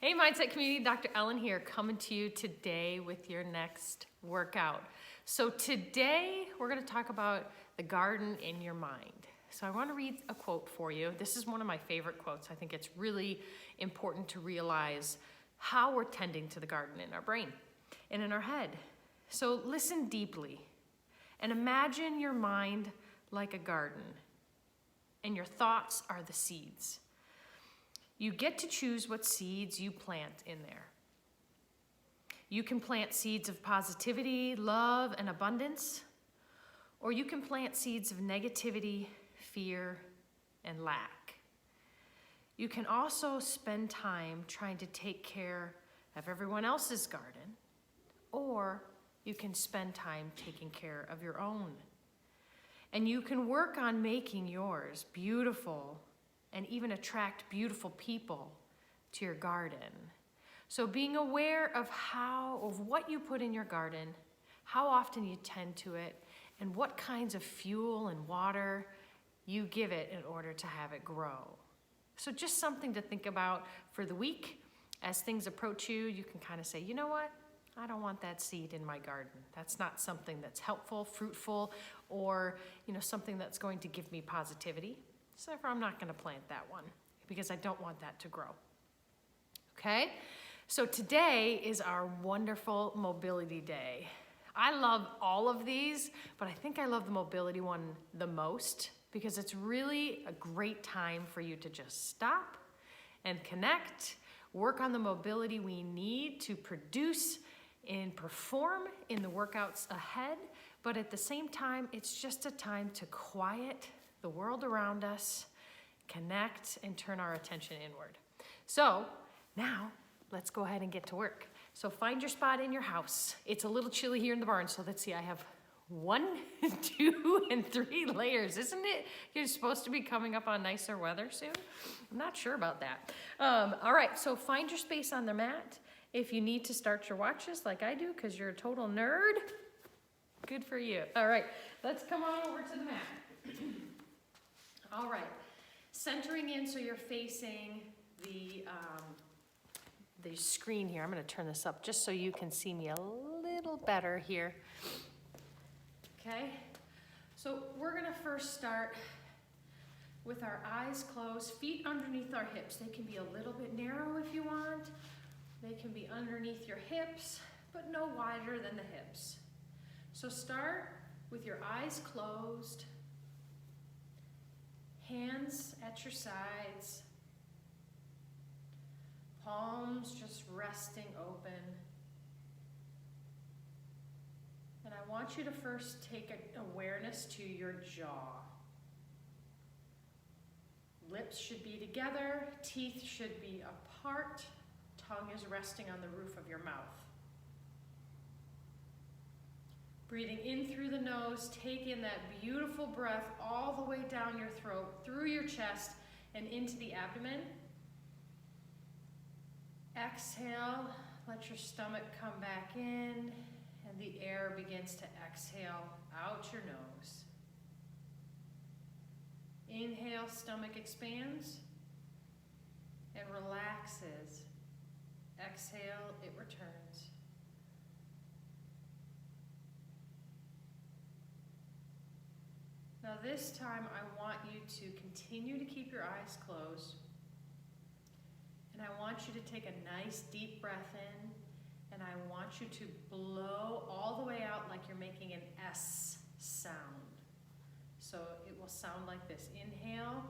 Hey Mindset Community, Dr. Ellen here, coming to you today with your next workout. So today we're going to talk about the garden in your mind. So I want to read a quote for you. This is one of my favorite quotes. I think it's really important to realize how we're tending to the garden in our brain and in our head. So listen deeply and imagine your mind like a garden and your thoughts are the seeds. You get to choose what seeds you plant in there. You can plant seeds of positivity, love, and abundance, or you can plant seeds of negativity, fear, and lack. You can also spend time trying to take care of everyone else's garden, or you can spend time taking care of your own. And you can work on making yours beautiful and even attract beautiful people to your garden. So being aware of what you put in your garden, how often you tend to it, and what kinds of fuel and water you give it in order to have it grow. So just something to think about for the week. As things approach you, you can kind of say, you know what? I don't want that seed in my garden. That's not something that's helpful, fruitful, or something that's going to give me positivity. So therefore, I'm not going to plant that one because I don't want that to grow. Okay? So today is our wonderful mobility day. I love all of these, but I think I love the mobility one the most because it's really a great time for you to just stop and connect, work on the mobility we need to produce and perform in the workouts ahead, but at the same time, it's just a time to quiet the world around us, connect, and turn our attention inward. So now let's go ahead and get to work. So find your spot in your house. It's a little chilly here in the barn, so let's see, I have 1, 2, and 3 layers, isn't it? You're supposed to be coming up on nicer weather soon. I'm not sure about that. All right, so find your space on the mat. If you need to start your watches like I do because you're a total nerd, good for you. All right, let's come on over to the mat. All right, centering in so you're facing the screen here. I'm going to turn this up just so you can see me a little better here. Okay, so we're going to first start with our eyes closed, feet underneath our hips. They can be a little bit narrow if you want. They can be underneath your hips, but no wider than the hips. So start with your eyes closed, hands at your sides, palms just resting open. And I want you to first take awareness to your jaw. Lips should be together, teeth should be apart, tongue is resting on the roof of your mouth. Breathing in through the nose, take in that beautiful breath all the way down your throat, through your chest, and into the abdomen. Exhale, let your stomach come back in, and the air begins to exhale out your nose. Inhale, stomach expands and relaxes. Exhale, it returns. Now this time I want you to continue to keep your eyes closed. And I want you to take a nice deep breath in. And I want you to blow all the way out like you're making an S sound. So it will sound like this. Inhale.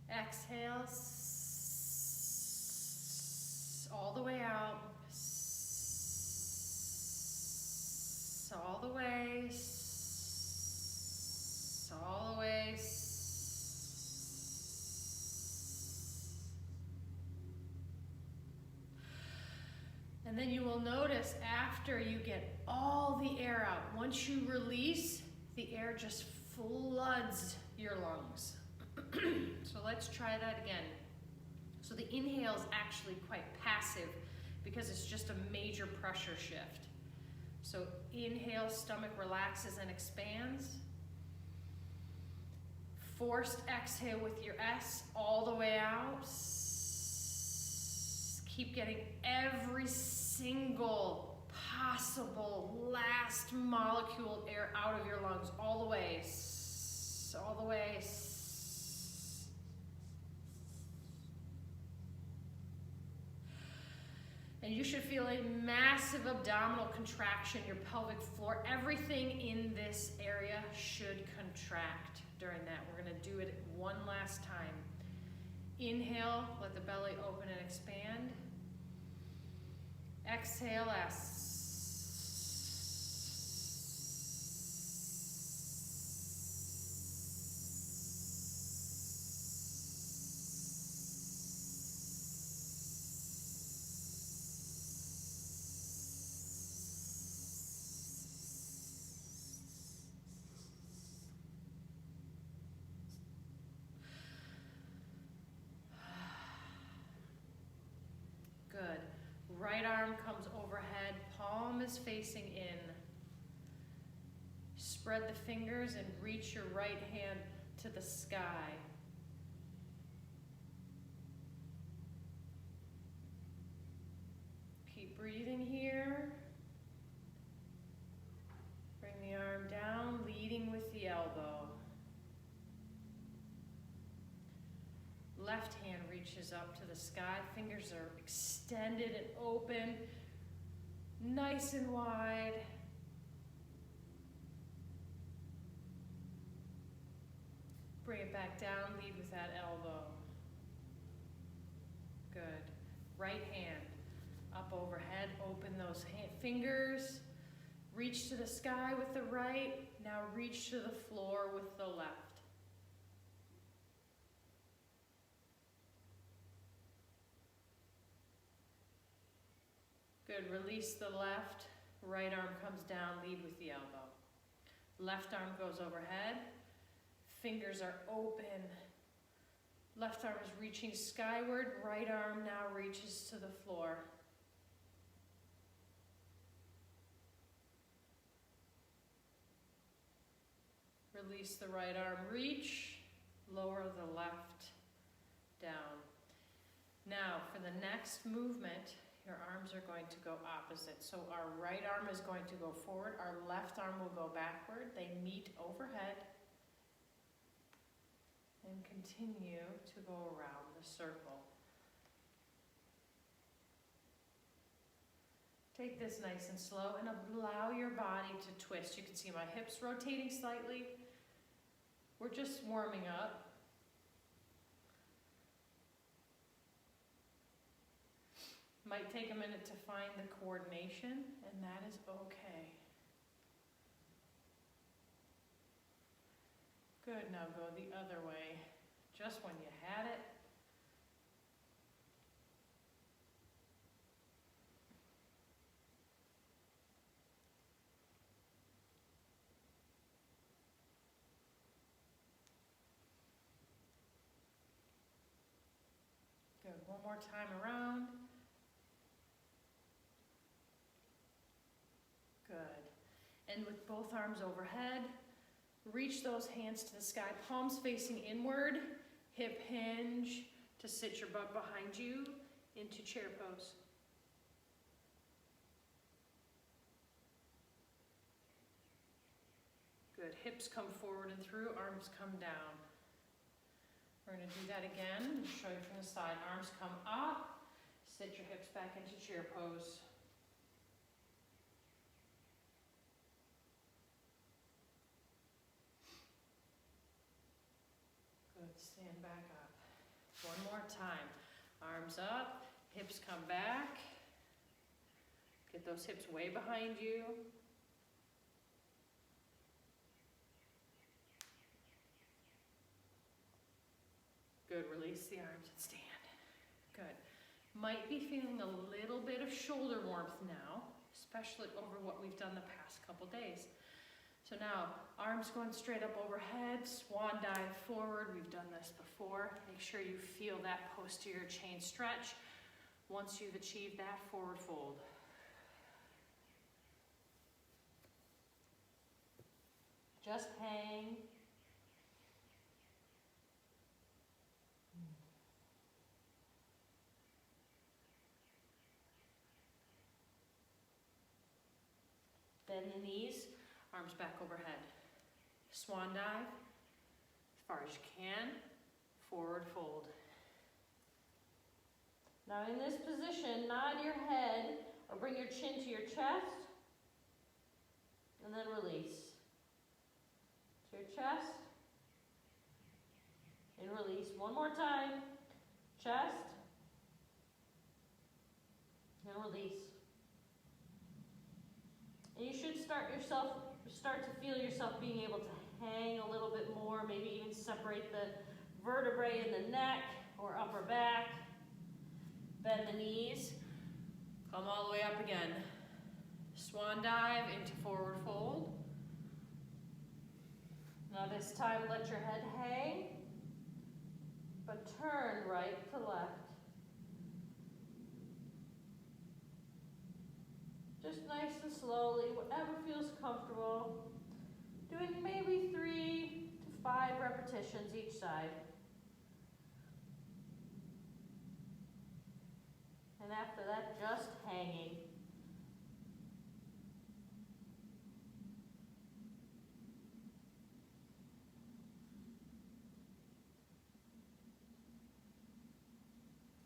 Exhale. All the way out. All the way. All the way. And then you will notice after you get all the air out, once you release, the air just floods your lungs. So let's try that again. So the inhale is actually quite passive because it's just a major pressure shift. So inhale, stomach relaxes and expands. Forced exhale with your S all the way out. Keep getting every single possible last molecule of air out of your lungs, all the way, all the way. And you should feel a massive abdominal contraction, your pelvic floor. Everything in this area should contract during that. We're gonna do it one last time. Inhale, let the belly open and expand. Exhale, good. Right arm comes overhead, palm is facing in. Spread the fingers and reach your right hand to the sky. Keep breathing here. Bring the arm down, leading with the elbow. Left hand reaches up to the sky. Fingers are extended and open, nice and wide. Bring it back down, lead with that elbow. Good. Right hand up overhead, open those fingers. Reach to the sky with the right. Now reach to the floor with the left. Good, release the left, right arm comes down, lead with the elbow. Left arm goes overhead, fingers are open. Left arm is reaching skyward, right arm now reaches to the floor. Release the right arm, reach, lower the left down. Now for the next movement, your arms are going to go opposite. So our right arm is going to go forward, our left arm will go backward. They meet overhead and continue to go around the circle. Take this nice and slow and allow your body to twist. You can see my hips rotating slightly. We're just warming up. Might take a minute to find the coordination, and that is okay. Good, now go the other way, just when you had it. Good, one more time around. Good. And with both arms overhead, reach those hands to the sky, palms facing inward, hip hinge to sit your butt behind you into chair pose. Good, hips come forward and through, arms come down. We're gonna do that again, show you from the side. Arms come up, sit your hips back into chair pose. Stand back up. One more time. Arms up, hips come back. Get those hips way behind you. Good, release the arms and stand. Good. Might be feeling a little bit of shoulder warmth now, especially over what we've done the past couple days. So now, arms going straight up overhead, swan dive forward. We've done this before. Make sure you feel that posterior chain stretch. Once you've achieved that, forward fold. Just hang. Bend the knees, arms back overhead. Swan dive, as far as you can, forward fold. Now in this position, nod your head or bring your chin to your chest, and then release. To your chest, and release. One more time. Chest, and release. And you should start to feel yourself being able to hang a little bit more, maybe even separate the vertebrae in the neck or upper back. Bend the knees. Come all the way up again. Swan dive into forward fold. Now this time let your head hang, but turn right to left. Just nice and slowly, whatever feels comfortable. Doing maybe 3 to 5 repetitions each side. And after that, just hanging.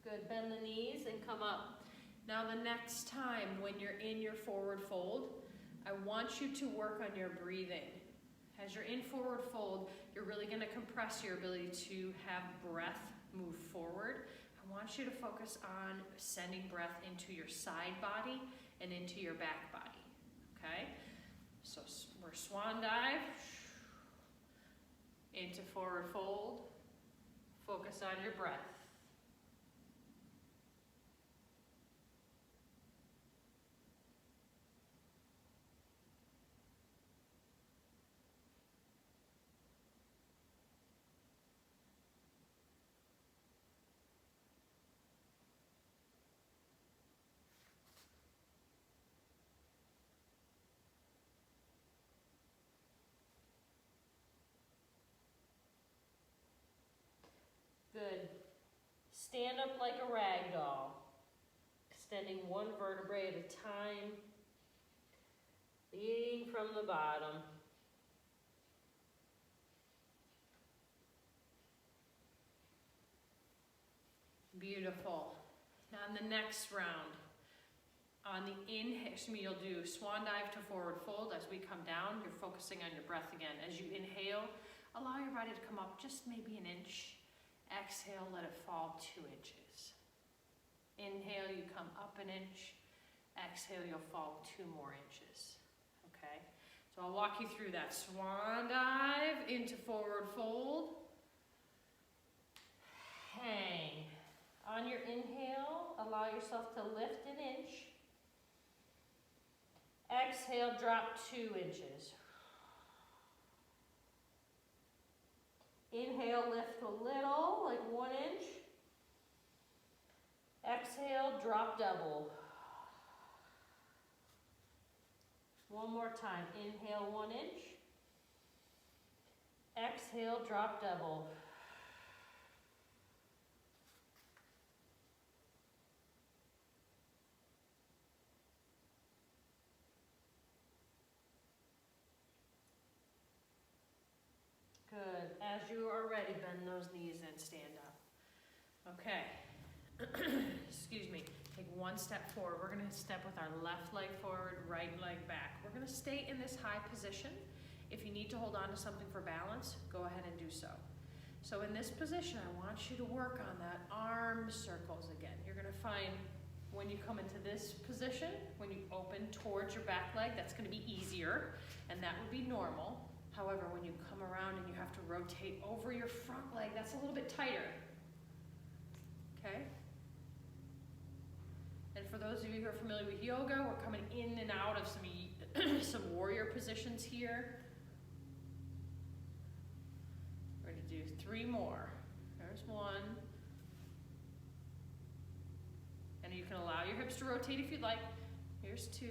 Good, bend the knees and come up. Now the next time when you're in your forward fold, I want you to work on your breathing. As you're in forward fold, you're really gonna compress your ability to have breath move forward. I want you to focus on sending breath into your side body and into your back body, okay? So we're swan dive, into forward fold, focus on your breath. Good. Stand up like a rag doll, extending one vertebrae at a time, leading from the bottom. Beautiful. Now in the next round, on the inhale, you'll do swan dive to forward fold. As we come down, you're focusing on your breath again. As you inhale, allow your body to come up just maybe an inch. Exhale, let it fall 2 inches. Inhale, you come up an inch. Exhale, you'll fall 2 more inches. Okay? So I'll walk you through that. Swan dive into forward fold. Hang. On your inhale, allow yourself to lift an inch. Exhale, drop 2 inches. Inhale, lift a little, like 1 inch. Exhale, drop double. One more time. Inhale, 1 inch. Exhale, drop double. Good. As you are ready, bend those knees and stand up. Okay. Excuse me. Take 1 step forward. We're going to step with our left leg forward, right leg back. We're going to stay in this high position. If you need to hold on to something for balance, go ahead and do so. So in this position, I want you to work on that arm circles again. You're going to find when you come into this position, when you open towards your back leg, that's going to be easier, and that would be normal. However, when you come around and you have to rotate over your front leg, that's a little bit tighter. Okay? And for those of you who are familiar with yoga, we're coming in and out of some warrior positions here. We're going to do 3 more. There's 1. And you can allow your hips to rotate if you'd like. Here's 2.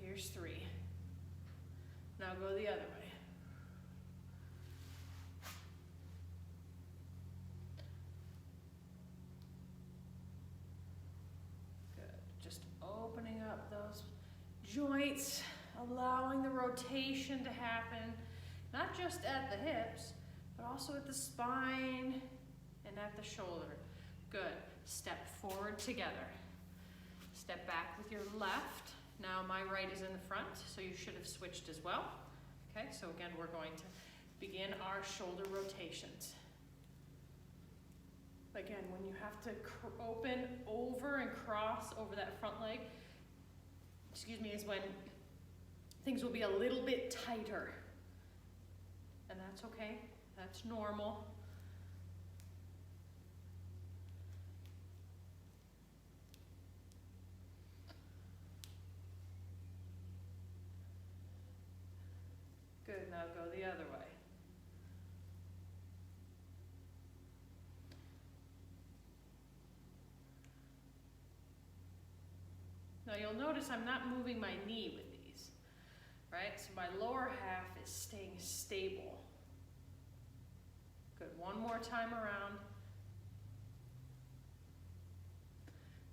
Here's 3. Now go the other way. joints, allowing the rotation to happen, not just at the hips, but also at the spine and at the shoulder. Good. Step forward together. Step back with your left. Now my right is in the front, so you should have switched as well. Okay, so again, we're going to begin our shoulder rotations. Again, when you have to open over and cross over that front leg, is when things will be a little bit tighter. And that's okay, that's normal. Good, now go the other way. Now you'll notice I'm not moving my knee with these, right? So my lower half is staying stable. Good, one more time around.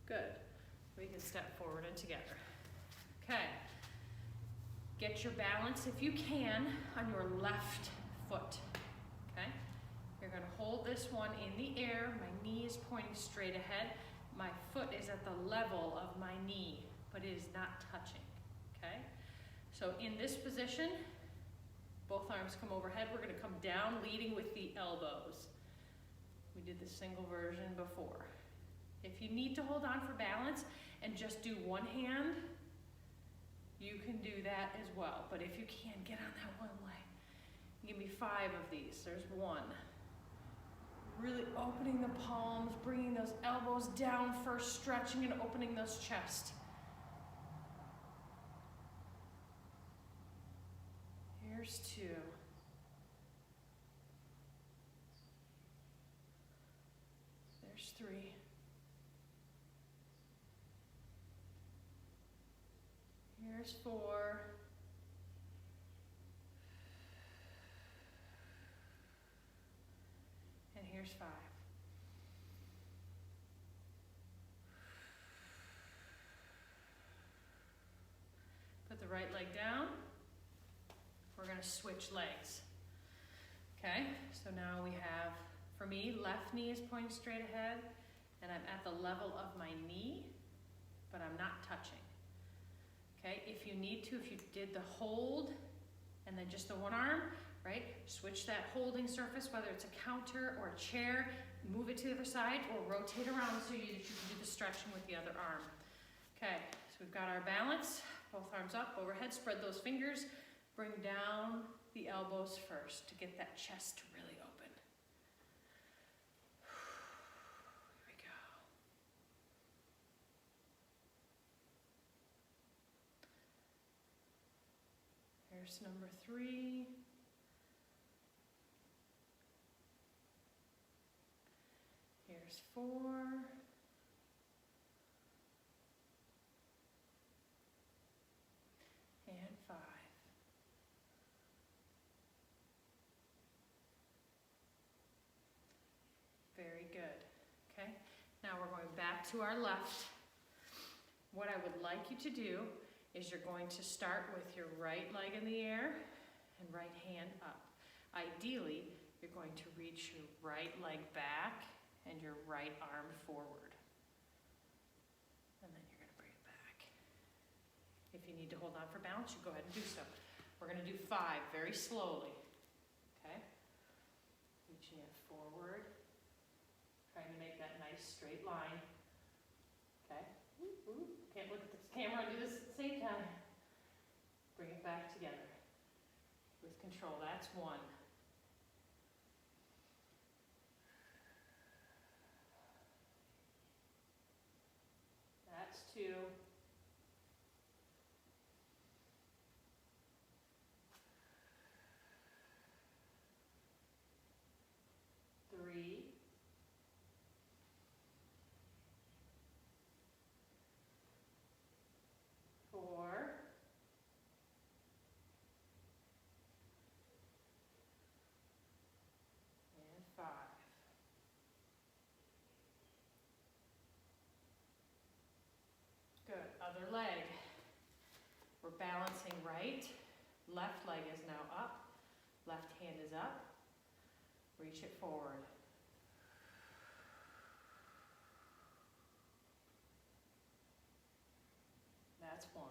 Good, we can step forward and together. Okay, get your balance if you can on your left foot, okay? You're gonna hold this one in the air, my knee is pointing straight ahead. My foot is at the level of my knee, but it is not touching, okay? So in this position, both arms come overhead. We're gonna come down, leading with the elbows. We did the single version before. If you need to hold on for balance and just do one hand, you can do that as well. But if you can, get on that one leg. Give me 5 of these. There's 1. Really opening the palms, bringing those elbows down first, stretching and opening those chest. Here's 2. There's 3. Here's 4. And here's 5. Put the right leg down. We're going to switch legs. Okay, so now we have, for me, left knee is pointing straight ahead, and I'm at the level of my knee, but I'm not touching. Okay, if you need to, if you did the hold and then just the one arm, right? Switch that holding surface, whether it's a counter or a chair, move it to the other side or rotate around so you can do the stretching with the other arm. Okay, so we've got our balance, both arms up, overhead, spread those fingers, bring down the elbows first to get that chest to really open. Here we go. Here's number 3. Here's 4. And 5. Very good. Okay, now we're going back to our left. What I would like you to do is you're going to start with your right leg in the air and right hand up. Ideally, you're going to reach your right leg back and your right arm forward. And then you're going to bring it back. If you need to hold on for balance, you go ahead and do so. We're going to do 5 very slowly. Okay? Reaching it forward. Trying to make that nice straight line. Okay? Can't look at the camera and do this at the same time. Bring it back together. With control, that's 1. That's 2. Three. 4. And 5. right. Left leg is now up. Left hand is up. Reach it forward. That's one.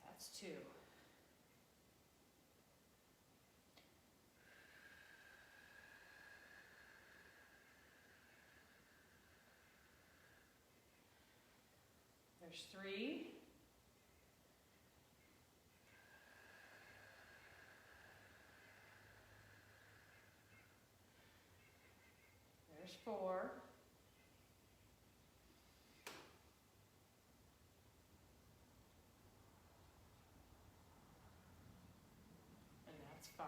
That's two. There's three. There's four. And that's five.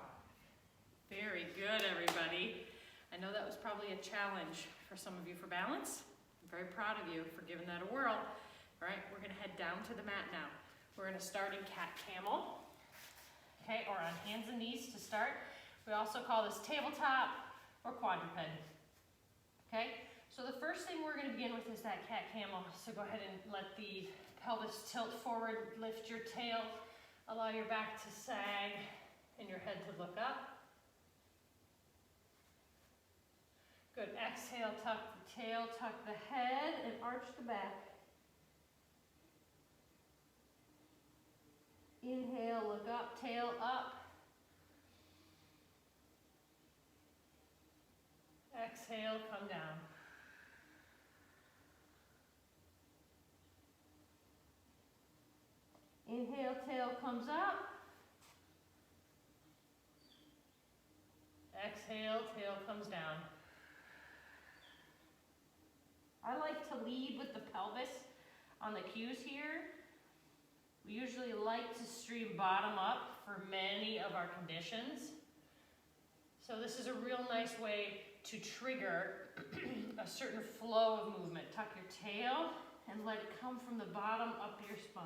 Very good, everybody. I know that was probably a challenge for some of you for balance. I'm very proud of you for giving that a whirl. All right, we're gonna head down to the mat now. We're gonna start in cat camel, okay, or on hands and knees to start. We also call this tabletop or quadruped, okay? So the first thing we're gonna begin with is that cat camel. So go ahead and let the pelvis tilt forward, lift your tail, allow your back to sag and your head to look up. Good, exhale, tuck the tail, tuck the head, and arch the back. Inhale, look up, tail up. Exhale, come down. Inhale, tail comes up. Exhale, tail comes down. I like to lead with the pelvis on the cues here. We usually like to stream bottom up for many of our conditions. So this is a real nice way to trigger a certain flow of movement. Tuck your tail and let it come from the bottom up your spine.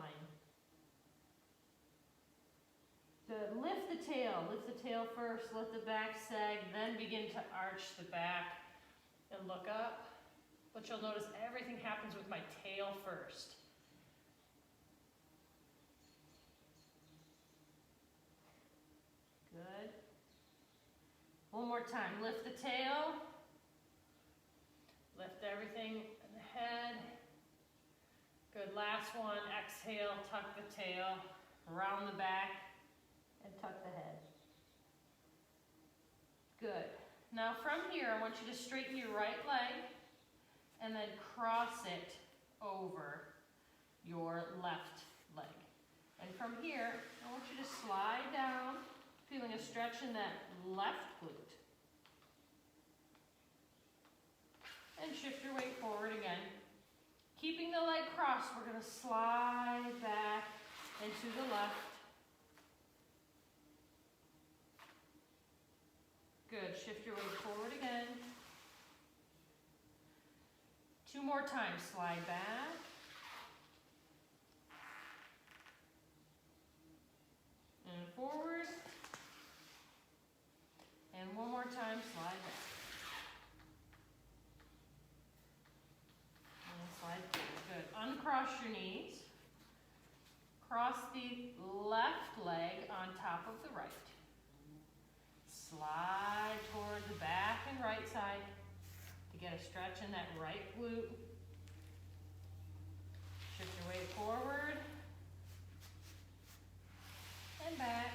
Good. Lift the tail first, let the back sag, then begin to arch the back and look up. But you'll notice everything happens with my tail first. Good. One more time. Lift the tail. Lift everything in the head. Good. Last one. Exhale. Tuck the tail. Round the back. And tuck the head. Good. Now from here, I want you to straighten your right leg and then cross it over your left leg. And from here, I want you to slide down, feeling a stretch in that left glute. And shift your weight forward again. Keeping the leg crossed, we're gonna slide back and to the left. Good, shift your weight forward again. Two more times, slide back. And forward. And one more time, slide back. And slide forward, good. Uncross your knees. Cross the left leg on top of the right. Slide toward the back and right side to get a stretch in that right glute. Shift your weight forward and back.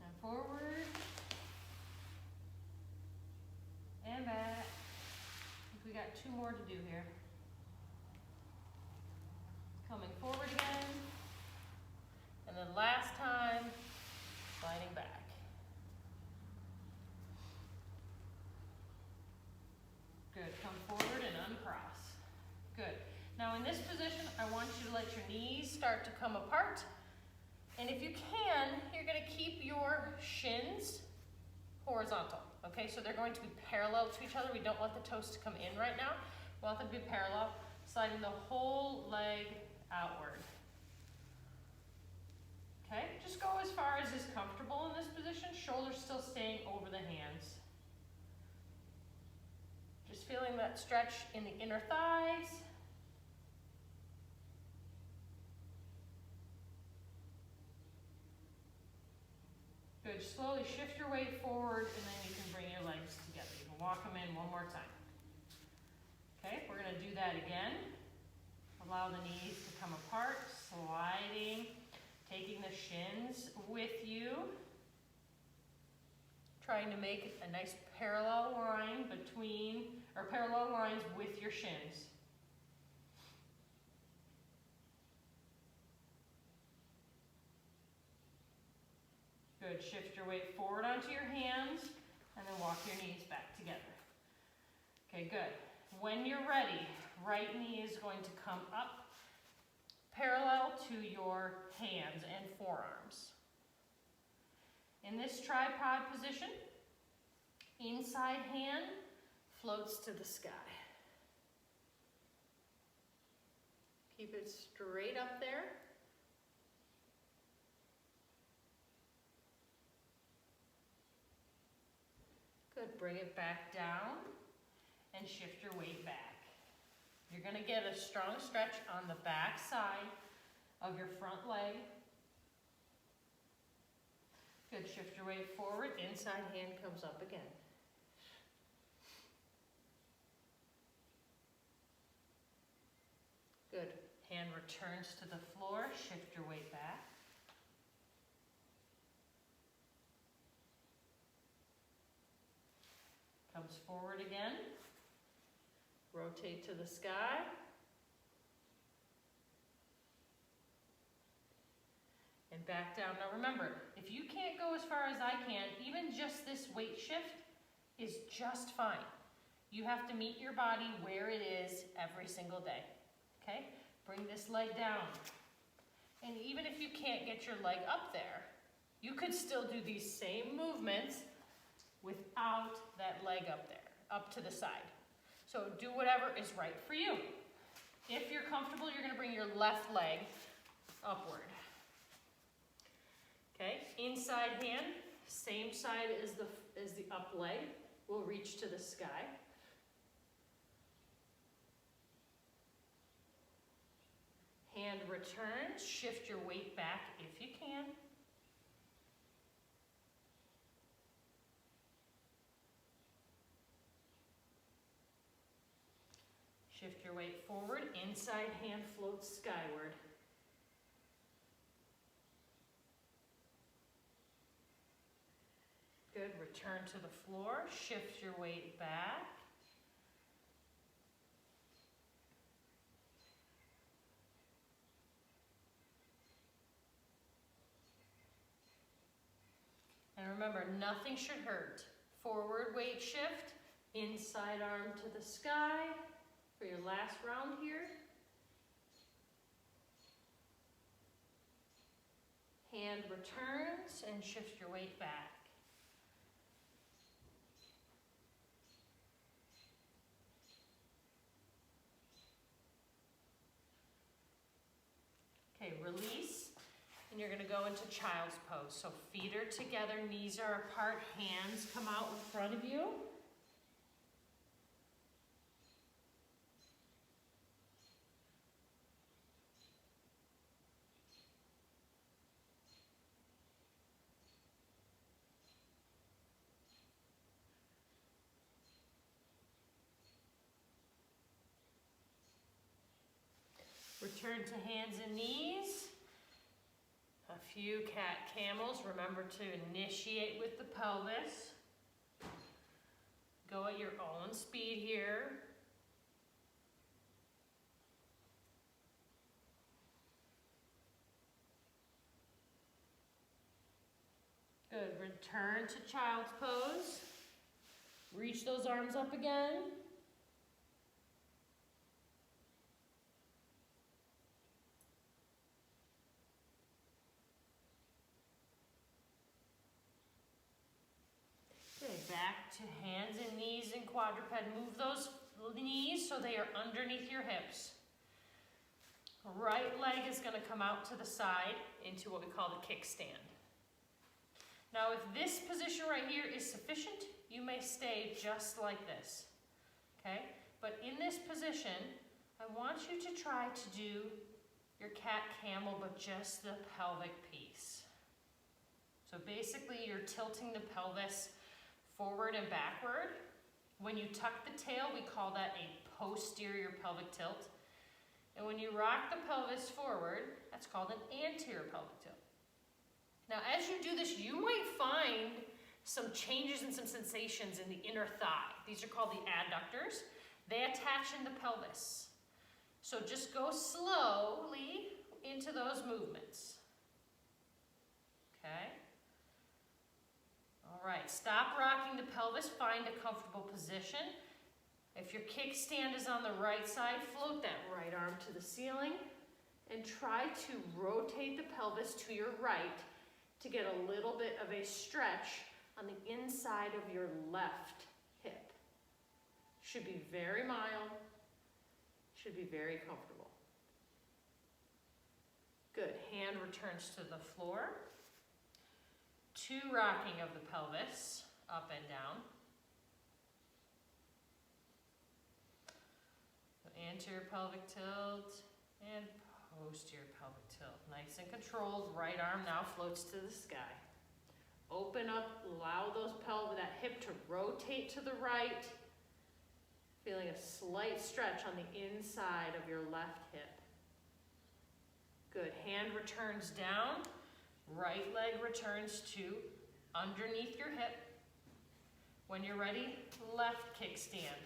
And forward and back. I think we got two more to do here. Coming forward again. And then last time, sliding back. Good, come forward and uncross. Good. Now in this position, I want you to let your knees start to come apart. And if you can, you're gonna keep your shins horizontal. Okay, so they're going to be parallel to each other. We don't want the toes to come in right now. We want them to be parallel, sliding the whole leg outward. Okay, just go as far as is comfortable in this position, shoulders still staying over the hands. Just feeling that stretch in the inner thighs. Good, slowly shift your weight forward and then you can bring your legs together. You can walk them in one more time. Okay, we're gonna do that again. Allow the knees to come apart, sliding, taking the shins with you. Trying to make a nice parallel line between, or parallel lines with your shins. Good, shift your weight forward onto your hands and then walk your knees back together. Okay, good. When you're ready, right knee is going to come up parallel to your hands and forearms. In this tripod position, inside hand floats to the sky. Keep it straight up there. Good, bring it back down and shift your weight back. You're gonna get a strong stretch on the back side of your front leg. Good, shift your weight forward, inside hand comes up again. Good, hand returns to the floor, shift your weight back. Comes forward again. Rotate to the sky. And back down. Now remember, if you can't go as far as I can, even just this weight shift is just fine. You have to meet your body where it is every single day. Okay? Bring this leg down. And even if you can't get your leg up there, you could still do these same movements without that leg up there, up to the side. So do whatever is right for you. If you're comfortable, you're gonna bring your left leg upward. Okay, inside hand, same side as the up leg, will reach to the sky. Hand returns, shift your weight back if you can. Shift your weight forward, inside hand floats skyward. Good, return to the floor, shift your weight back. And remember, nothing should hurt. Forward weight shift, inside arm to the sky for your last round here. Hand returns and shift your weight back. Okay, release, and you're gonna go into child's pose. So feet are together, knees are apart, hands come out in front of you. Return to hands and knees. A few cat camels. Remember to initiate with the pelvis. Go at your own speed here. Good. Return to child's pose. Reach those arms up again. Back to hands and knees and quadruped. Move those knees so they are underneath your hips. Right leg is going to come out to the side into what we call the kickstand. Now, if this position right here is sufficient, you may stay just like this, okay? But in this position, I want you to try to do your cat camel, but just the pelvic piece. So basically, you're tilting the pelvis forward and backward. When you tuck the tail, we call that a posterior pelvic tilt. And when you rock the pelvis forward, that's called an anterior pelvic tilt. Now, as you do this, you might find some changes and some sensations in the inner thigh. These are called the adductors. They attach in the pelvis. So just go slowly into those movements. Okay? All right, stop rocking the pelvis, find a comfortable position. If your kickstand is on the right side, float that right arm to the ceiling and try to rotate the pelvis to your right to get a little bit of a stretch on the inside of your left hip. Should be very mild, should be very comfortable. Good, hand returns to the floor. 2 rocking of the pelvis, up and down. Anterior pelvic tilt and posterior pelvic tilt. Nice and controlled. Right arm now floats to the sky. Open up, allow that hip to rotate to the right. Feeling a slight stretch on the inside of your left hip. Good. Hand returns down. Right leg returns to underneath your hip. When you're ready, left kickstand.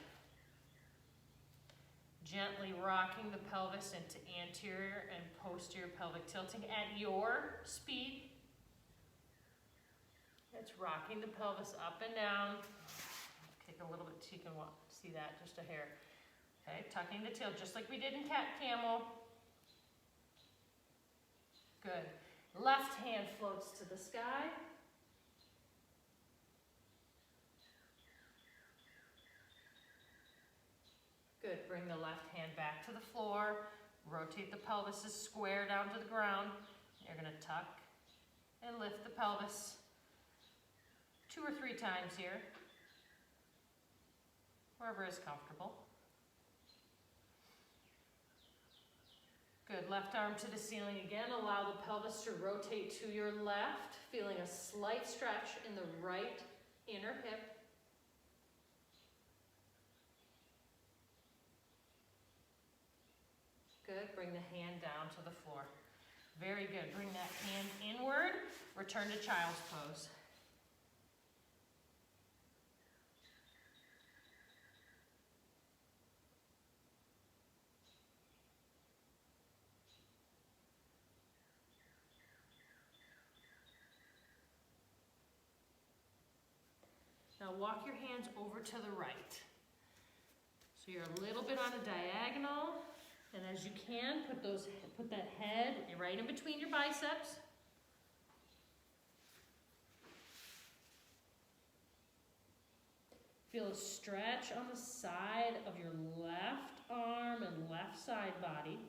Gently rocking the pelvis into anterior and posterior pelvic tilting at your speed. It's rocking the pelvis up and down. Kick a little bit so you can see that, just a hair. Okay, tucking the tail just like we did in cat camel. Good. Left hand floats to the sky. Good, bring the left hand back to the floor. Rotate the pelvis is square down to the ground. You're gonna tuck and lift the pelvis 2 or 3 times here, wherever is comfortable. Good, left arm to the ceiling again. Allow the pelvis to rotate to your left, feeling a slight stretch in the right inner hip. Good, bring the hand down to the floor. Very good, bring that hand inward, return to child's pose. Now walk your hands over to the right. So you're a little bit on a diagonal, and as you can, put that head right in between your biceps. Feel a stretch on the side of your left arm and left side body.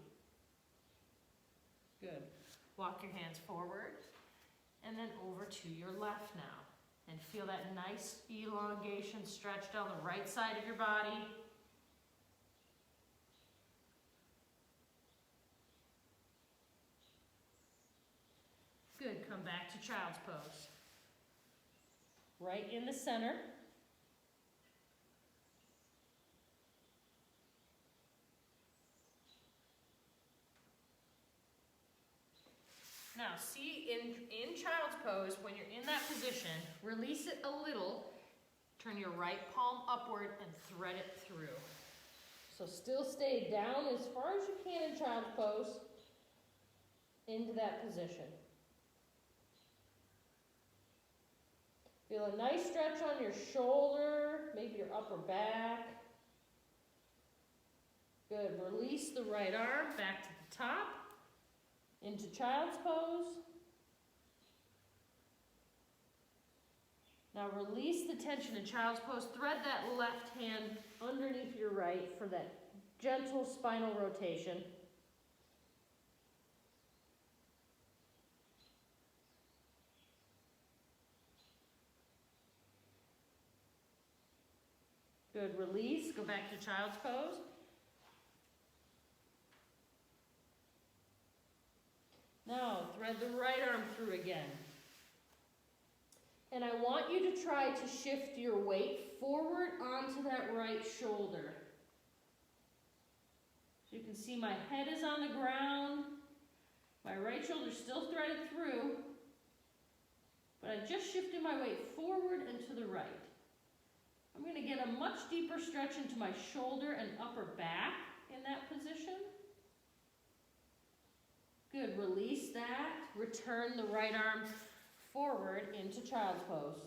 Good. Walk your hands forward and then over to your left now. And feel that nice elongation stretch down the right side of your body. Good, come back to child's pose. Right in the center. Now, see, in child's pose, when you're in that position, release it a little, turn your right palm upward and thread it through. So still stay down as far as you can in child's pose, into that position. Feel a nice stretch on your shoulder, maybe your upper back. Good, release the right arm back to the top. Into child's pose. Now release the tension in child's pose. Thread that left hand underneath your right for that gentle spinal rotation. Good, release, go back to child's pose. Now, thread the right arm through again. And I want you to try to shift your weight forward onto that right shoulder. So you can see my head is on the ground, my right shoulder still threaded through, but I just shifted my weight forward and to the right. I'm going to get a much deeper stretch into my shoulder and upper back in that position. Good, release that. Return the right arm forward into child's pose.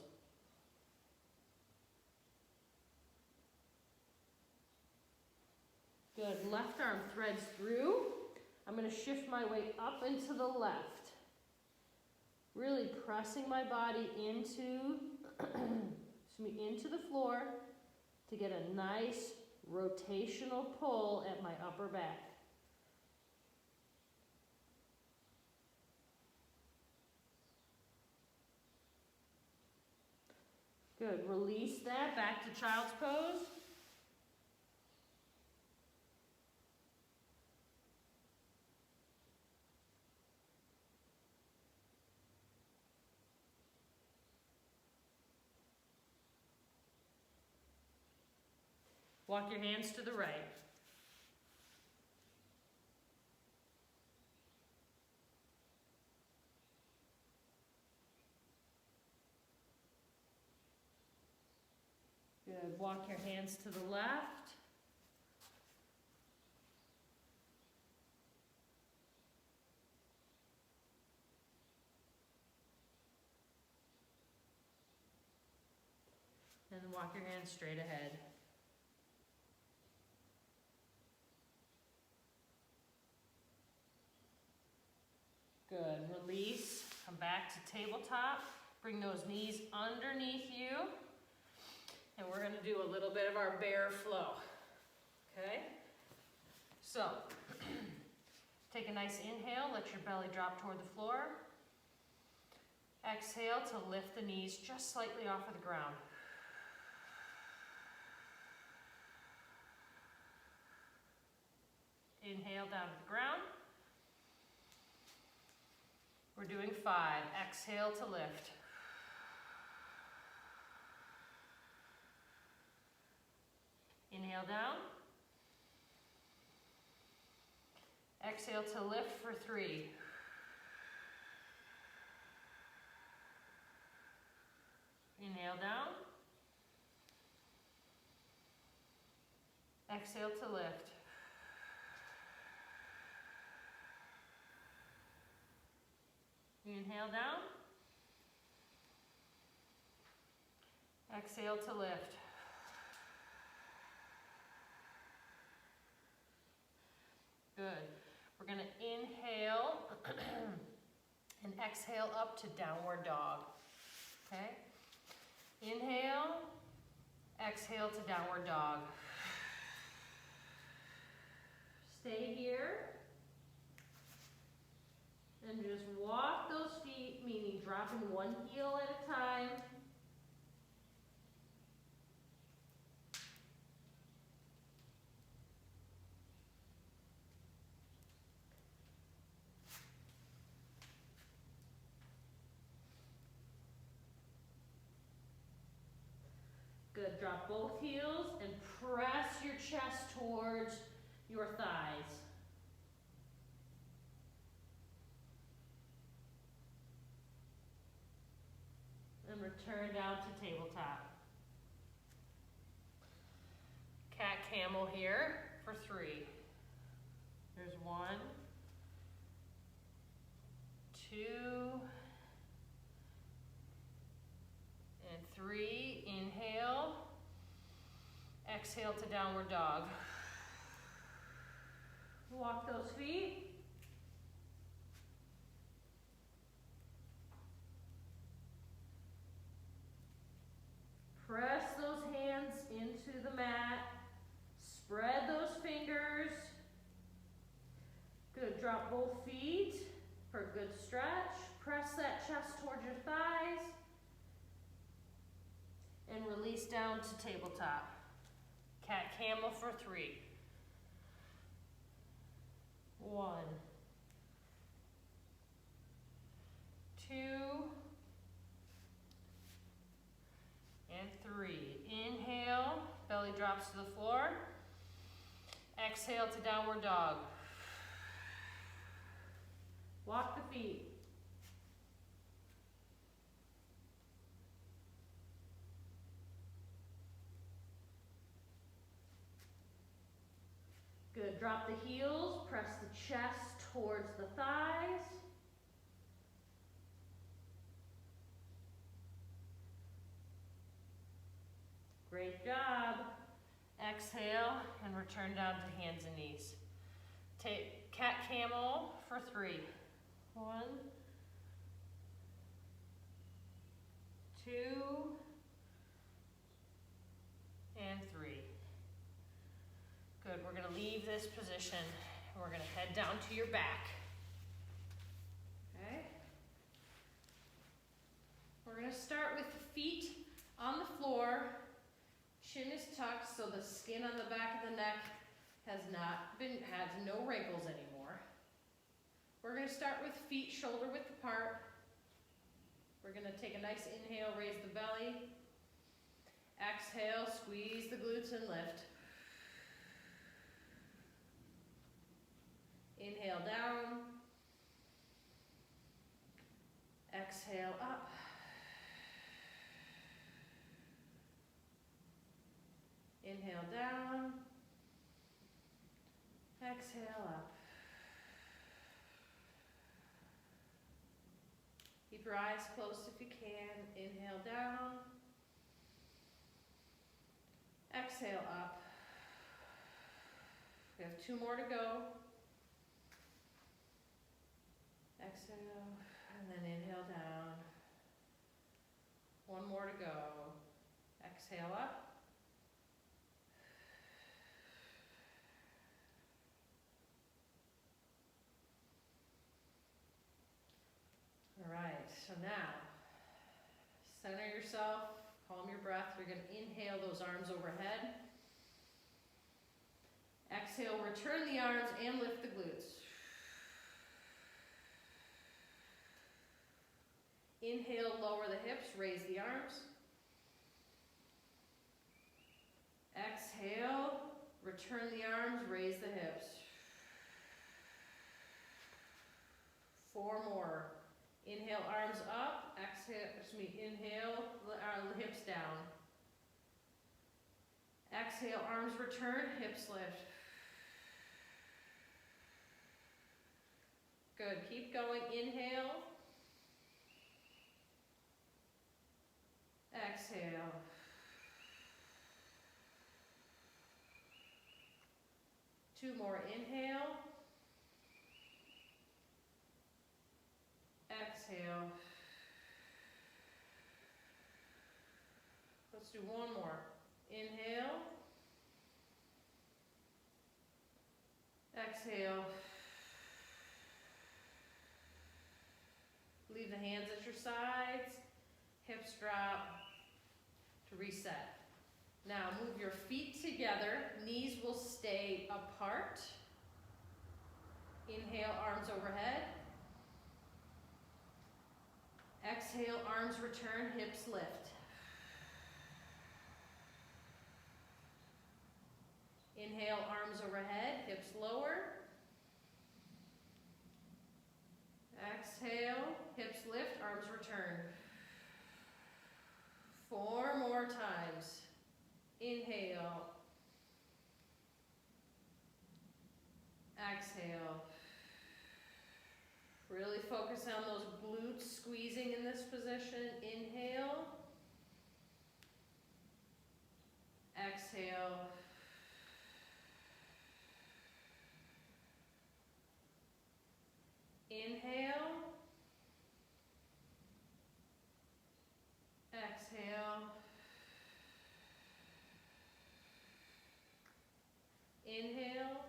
Good, left arm threads through. I'm going to shift my weight up and to the left. Really pressing my body into, into the floor to get a nice rotational pull at my upper back. Good, release that, back to child's pose. Walk your hands to the right. Good. Walk your hands to the left. And then walk your hands straight ahead. Good. Release. Come back to tabletop. Bring those knees underneath you. And we're going to do a little bit of our bear flow. Okay? So, take a nice inhale. Let your belly drop toward the floor. Exhale to lift the knees just slightly off of the ground. Inhale down to the ground. We're doing 5. Exhale to lift. Inhale down. Exhale to lift for 3. Inhale down. Exhale to lift. Inhale down. Exhale to lift. Good. We're going to inhale and exhale up to downward dog. Okay? Inhale, exhale to downward dog. Stay here. And just walk those feet, meaning dropping one heel at a time. Good, drop both heels and press your chest towards your thighs. And return down to tabletop. Cat camel here for 3. There's 1, 2, and 3. Inhale. Exhale to downward dog. Walk those feet. Press those hands into the mat. Spread those fingers. Good. Drop both feet for a good stretch. Press that chest towards your thighs. And release down to tabletop. Cat camel for 3. 1, 2, and 3. Inhale, belly drops to the floor. Exhale to downward dog. Walk the feet. Good, drop the heels, press the chest towards the thighs. Great job. Exhale and return down to hands and knees. Take cat camel for 3. 1, 2, and 3. Good, we're gonna leave this position and we're gonna head down to your back. Okay? We're gonna start with the feet on the floor. Chin is tucked so the skin on the back of the neck has no wrinkles anymore. We're gonna start with feet shoulder width apart. We're gonna take a nice inhale, raise the belly. Exhale, squeeze the glutes and lift. Inhale down. Exhale up. Inhale down. Exhale up. Keep your eyes closed if you can. Inhale down. Exhale up. We have 2 more to go. Exhale, and then inhale down. 1 more to go. Exhale up. All right, so now, center yourself, calm your breath. You're gonna inhale those arms overhead. Exhale, return the arms and lift the glutes. Inhale, lower the hips, raise the arms. Exhale, return the arms, raise the hips. 4 more. Inhale, arms up. Exhale, inhale, the hips down. Exhale, arms return, hips lift. Good, keep going. Inhale. Exhale. Two more. Inhale. Exhale. Let's do one more. Inhale. Exhale. Leave the hands at your sides. Hips drop to reset. Now move your feet together. Knees will stay apart. Inhale, arms overhead. Exhale, arms return, hips lift. Inhale, arms overhead, hips lower. Exhale, hips lift, arms return. 4 more times. Inhale. Exhale. Really focus on those glutes squeezing in this position. Inhale. Exhale. Inhale. Exhale. Inhale.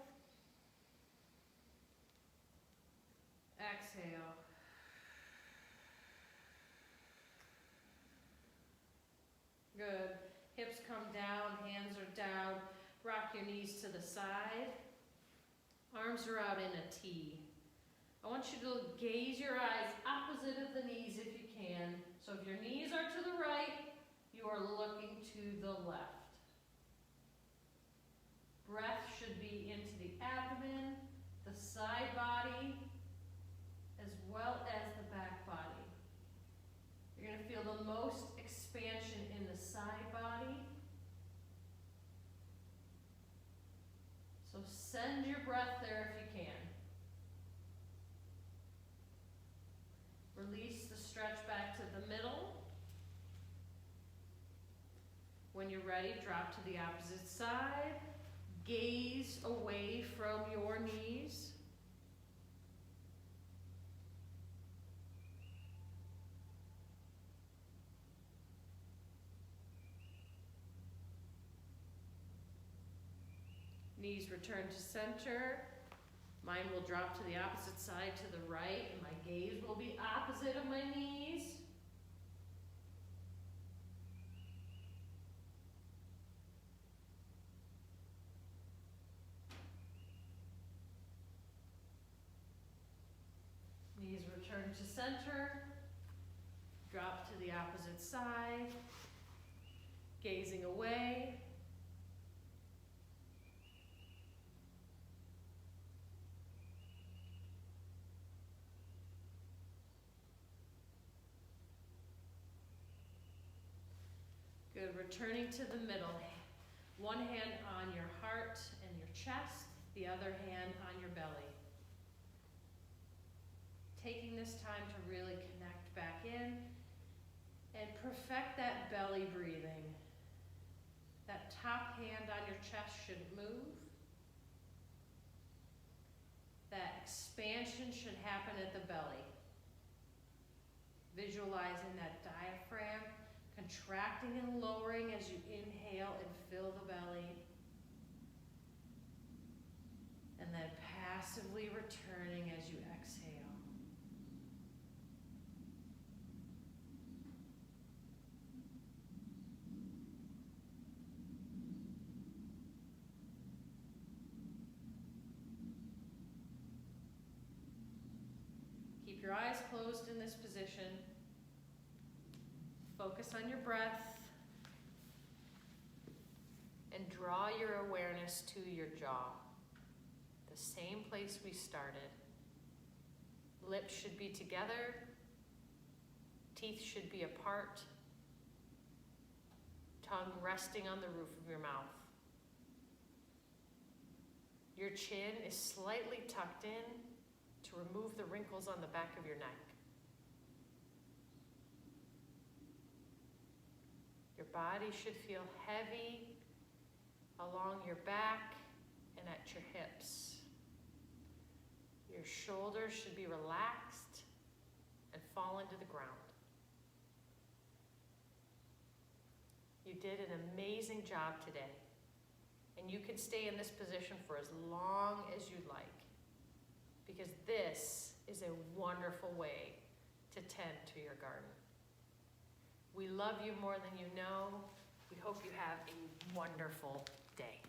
Exhale. Good. Hips come down, hands are down. rock your knees to the side. Arms are out in a T. I want you to gaze your eyes opposite of the knees if you can. So if your knees are to the right, you are looking to the left. Breath should be into the abdomen, the side body, as well as the back body. You're going to feel the most expansion in the side body. So send your breath there if you can. Release the stretch back to the middle. When you're ready, drop to the opposite side. Gaze away from your knees. Knees return to center. Mine will drop to the opposite side to the right, and my gaze will be opposite of my knees. Knees return to center. Drop to the opposite side. Gazing away. Good, returning to the middle. One hand on your heart and your chest, the other hand on your belly. Taking this time to really connect back in and perfect that belly breathing. That top hand on your chest shouldn't move. That expansion should happen at the belly. Visualizing that diaphragm contracting and lowering as you inhale and fill the belly. And then passively returning as you exhale. Keep your eyes closed in this position. Focus on your breath and draw your awareness to your jaw, the same place we started. Lips should be together, teeth should be apart, tongue resting on the roof of your mouth. Your chin is slightly tucked in to remove the wrinkles on the back of your neck. Your body should feel heavy along your back and at your hips. Your shoulders should be relaxed and fall into the ground. You did an amazing job today, and you can stay in this position for as long as you'd like, because this is a wonderful way to tend to your garden. We love you more than you know. We hope you have a wonderful day.